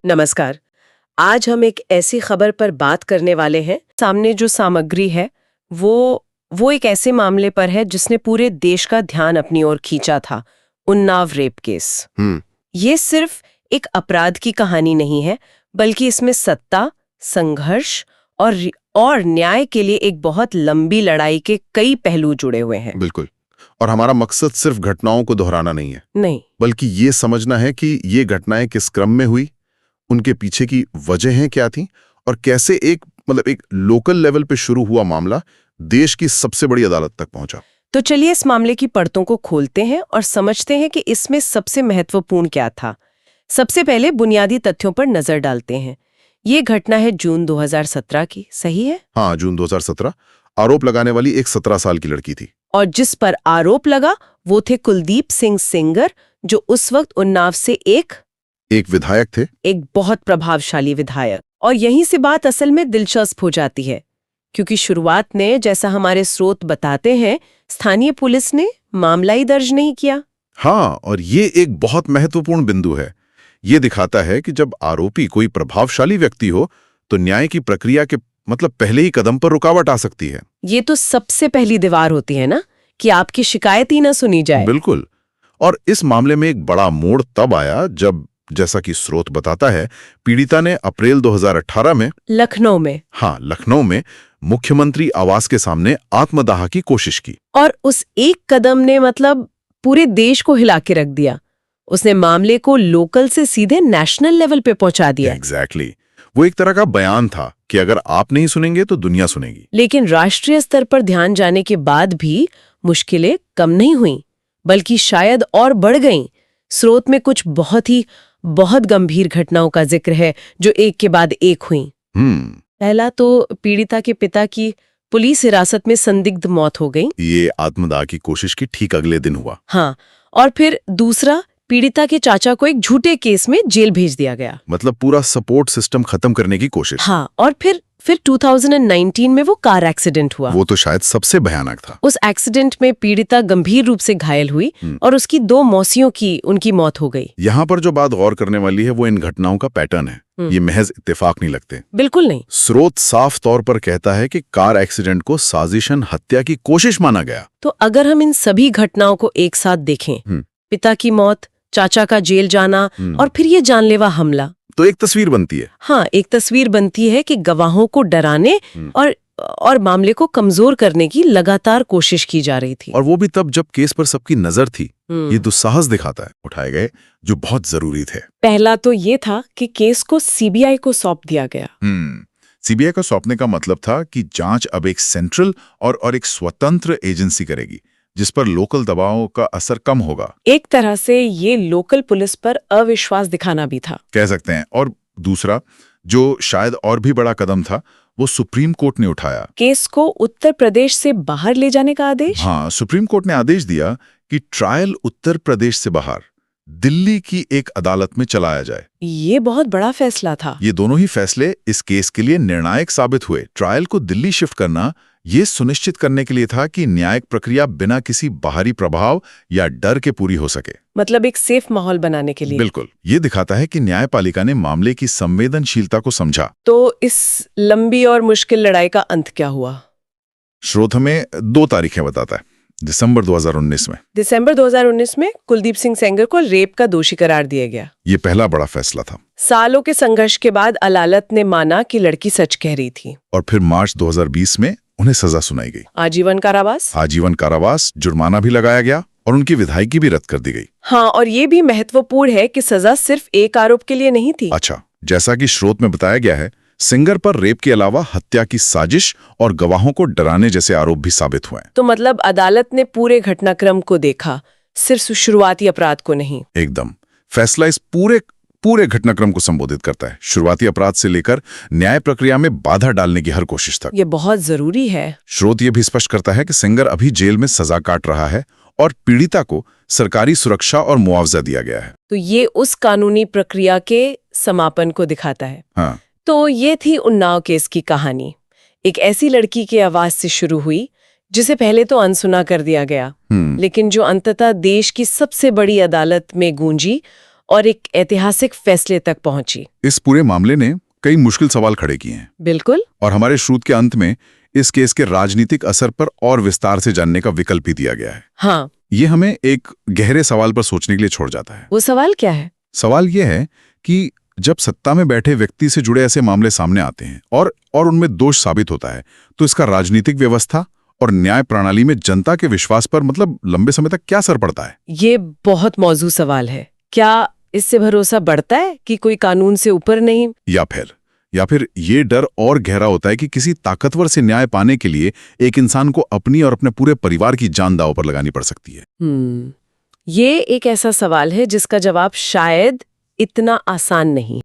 नमस्कार। आज हम एक ऐसी खबर पर बात करने वाले हैं। सामने जो सामग्री है वो एक ऐसे मामले पर है जिसने पूरे देश का ध्यान अपनी ओर खींचा था, उन्नाव रेप केस। ये सिर्फ एक अपराध की कहानी नहीं है, बल्कि इसमें सत्ता, संघर्ष और न्याय के लिए एक बहुत लंबी लड़ाई के कई पहलू जुड़े हुए हैं। बिल्कुल। और हमारा मकसद सिर्फ घटनाओं को दोहराना नहीं है, नहीं, बल्कि ये समझना है कि ये घटनाएं किस क्रम में हुई, उनके पीछे की वजहें क्या थीं और कैसे एक लोकल लेवल पे शुरू हुआ मामला देश की सबसे बड़ी अदालत तक पहुंचा। तो चलिए इस मामले की परतों को खोलते हैं और समझते हैं कि इसमें सबसे महत्वपूर्ण क्या था। सबसे पहले बुनियादी तथ्यों पर नजर डालते हैं। ये घटना है जून 2017 की, सही है? हाँ, जून 2017। आरोप लगाने वाली एक 17 साल की लड़की थी। और जिस पर आरोप लगा वो थे कुलदीप सिंह सेंगर, जो उस वक्त उन्नाव से एक विधायक थे। एक बहुत प्रभावशाली विधायक। और यहीं से बात असल में दिलचस्प हो जाती है, क्योंकि शुरुआत ने, जैसा हमारे स्रोत बताते हैं, स्थानीय पुलिस ने मामला ही दर्ज नहीं किया। हाँ, और ये एक बहुत महत्वपूर्ण बिंदु है। ये दिखाता है कि जब आरोपी कोई प्रभावशाली व्यक्ति हो तो न्याय की प्रक्रिया के पहले ही कदम पर रुकावट आ सकती है। ये तो सबसे पहली दीवार होती है ना, कि आपकी शिकायत ही ना सुनी जाए। बिल्कुल। और इस मामले में एक बड़ा मोड़ तब आया जब, जैसा कि स्रोत बताता है, पीड़िता ने अप्रैल 2018 में लखनऊ में मुख्यमंत्री आवास के सामने आत्मदाह की कोशिश की। और उस एक कदम ने पूरे देश को हिला के रख दिया। उसने मामले को लोकल से सीधे नेशनल लेवल पे पहुंचा दिया। एग्जैक्टली। वो एक तरह का बयान था कि अगर आप नहीं सुनेंगे तो दुनिया सुनेगी। लेकिन राष्ट्रीय स्तर पर ध्यान जाने के बाद भी मुश्किलें कम नहीं हुई, बल्कि शायद और बढ़ गईं। स्रोत में कुछ बहुत गंभीर घटनाओं का जिक्र है जो एक के बाद एक हुई। पहला तो पीड़िता के पिता की पुलिस हिरासत में संदिग्ध मौत हो गई। ये आत्मदाह की कोशिश की ठीक अगले दिन हुआ। हाँ, और फिर दूसरा, पीड़िता के चाचा को एक झूठे केस में जेल भेज दिया गया। पूरा सपोर्ट सिस्टम खत्म करने की कोशिश। हाँ, और फिर 2019 में वो कार एक्सीडेंट हुआ। वो तो शायद सबसे भयानक था। उस एक्सीडेंट में पीड़िता गंभीर रूप से घायल हुई और उसकी 2 मौसियों की उनकी मौत हो गई। यहाँ पर जो बात गौर करने वाली है वो इन घटनाओं का पैटर्न है। ये महज इत्तेफाक नहीं लगते। बिल्कुल नहीं। स्रोत साफ तौर पर कहता है कि कार एक्सीडेंट को साजिशन हत्या की कोशिश माना गया। तो अगर हम इन सभी घटनाओं को एक साथ देखें, पिता की मौत, चाचा का जेल जाना और फिर ये जानलेवा हमला, तो एक तस्वीर बनती है। हाँ, एक तस्वीर बनती है कि गवाहों को डराने और मामले को कमजोर करने की लगातार कोशिश की जा रही थी। और वो भी तब जब केस पर सबकी नजर थी। ये दुस्साहस दिखाता है उठाए गए जो बहुत जरूरी थे। पहला तो ये था कि केस को सीबीआई को सौंप दिया गया। सीबीआई को सौंपने का मतलब था कि जांच अब एक सेंट्रल और एक स्वतंत्र एजेंसी करेगी, जिस पर लोकल दबाव का असर कम होगा। एक तरह से ये लोकल पुलिस पर अविश्वास दिखाना भी था, कह सकते हैं। और दूसरा, जो शायद और भी बड़ा कदम था, वो सुप्रीम कोर्ट ने उठाया। केस को उत्तर प्रदेश से बाहर ले जाने का आदेश। हाँ, सुप्रीम कोर्ट ने आदेश दिया कि ट्रायल उत्तर प्रदेश से बाहर दिल्ली की एक अदालत में चलाया जाए। ये बहुत बड़ा फैसला था। ये दोनों ही फैसले इस केस के लिए निर्णायक साबित हुए। ट्रायल को दिल्ली शिफ्ट करना ये सुनिश्चित करने के लिए था कि न्यायिक प्रक्रिया बिना किसी बाहरी प्रभाव या डर के पूरी हो सके। एक सेफ माहौल बनाने के लिए। बिल्कुल। ये दिखाता है कि न्यायपालिका ने मामले की संवेदनशीलता को समझा। तो इस लंबी और मुश्किल लड़ाई का अंत क्या हुआ? स्रोत हमें 2 तारीखें बताता है। दिसंबर 2019 में कुलदीप सिंह सेंगर को रेप का दोषी करार दिया गया। ये पहला बड़ा फैसला था। सालों के संघर्ष के बाद अदालत ने माना कि लड़की सच कह रही थी। और फिर मार्च 2020 में उन्हें सजा सुनाई गई। आजीवन कारावास, जुर्माना भी लगाया गया और उनकी विधायकी भी रद्द कर दी गई। हाँ, और ये भी महत्वपूर्ण है कि सजा सिर्फ एक आरोप के लिए नहीं थी। अच्छा, जैसा कि स्रोत में बताया गया है, सिंगर पर रेप के अलावा हत्या की साजिश और गवाहों को डराने जैसे आरोप भी साबित हुए। तो अदालत ने पूरे घटनाक्रम को देखा, सिर्फ शुरुआती अपराध को नहीं। एकदम। फैसला इस पूरे घटनाक्रम को संबोधित करता है, शुरुआती अपराध से लेकर न्याय प्रक्रिया में बाधा डालने की हर कोशिश तक। ये बहुत जरूरी है। स्रोत ये भी स्पष्ट करता है कि सिंगर अभी जेल में सजा काट रहा है और पीड़िता को सरकारी सुरक्षा और मुआवजा दिया गया है। तो ये उस कानूनी प्रक्रिया के समापन को दिखाता है। हाँ। तो ये थी उन्नाव केस की कहानी। एक ऐसी लड़की की आवाज से शुरू हुई जिसे पहले तो अनसुना कर दिया गया, लेकिन जो अंततः देश की सबसे बड़ी अदालत में गूंजी और एक ऐतिहासिक फैसले तक पहुंची। इस पूरे मामले ने कई मुश्किल सवाल खड़े किए हैं। बिल्कुल। और हमारे श्रुत के अंत में इस केस के राजनीतिक असर पर और विस्तार से जानने का विकल्प भी दिया गया है। हाँ। ये हमें एक गहरे सवाल पर सोचने के लिए छोड़ जाता है। वो सवाल क्या है? सवाल ये है कि जब सत्ता में बैठे व्यक्ति से जुड़े ऐसे मामले सामने आते हैं और उनमें दोष साबित होता है, तो इसका राजनीतिक व्यवस्था और न्याय प्रणाली में जनता के विश्वास पर मतलब लंबे समय तक क्या असर पड़ता है? ये बहुत मौजू सवाल है। क्या इससे भरोसा बढ़ता है कि कोई कानून से ऊपर नहीं? या फिर ये डर और गहरा होता है कि किसी ताकतवर से न्याय पाने के लिए एक इंसान को अपनी और अपने पूरे परिवार की जान दांव पर लगानी पड़ सकती है। ये एक ऐसा सवाल है जिसका जवाब शायद इतना आसान नहीं।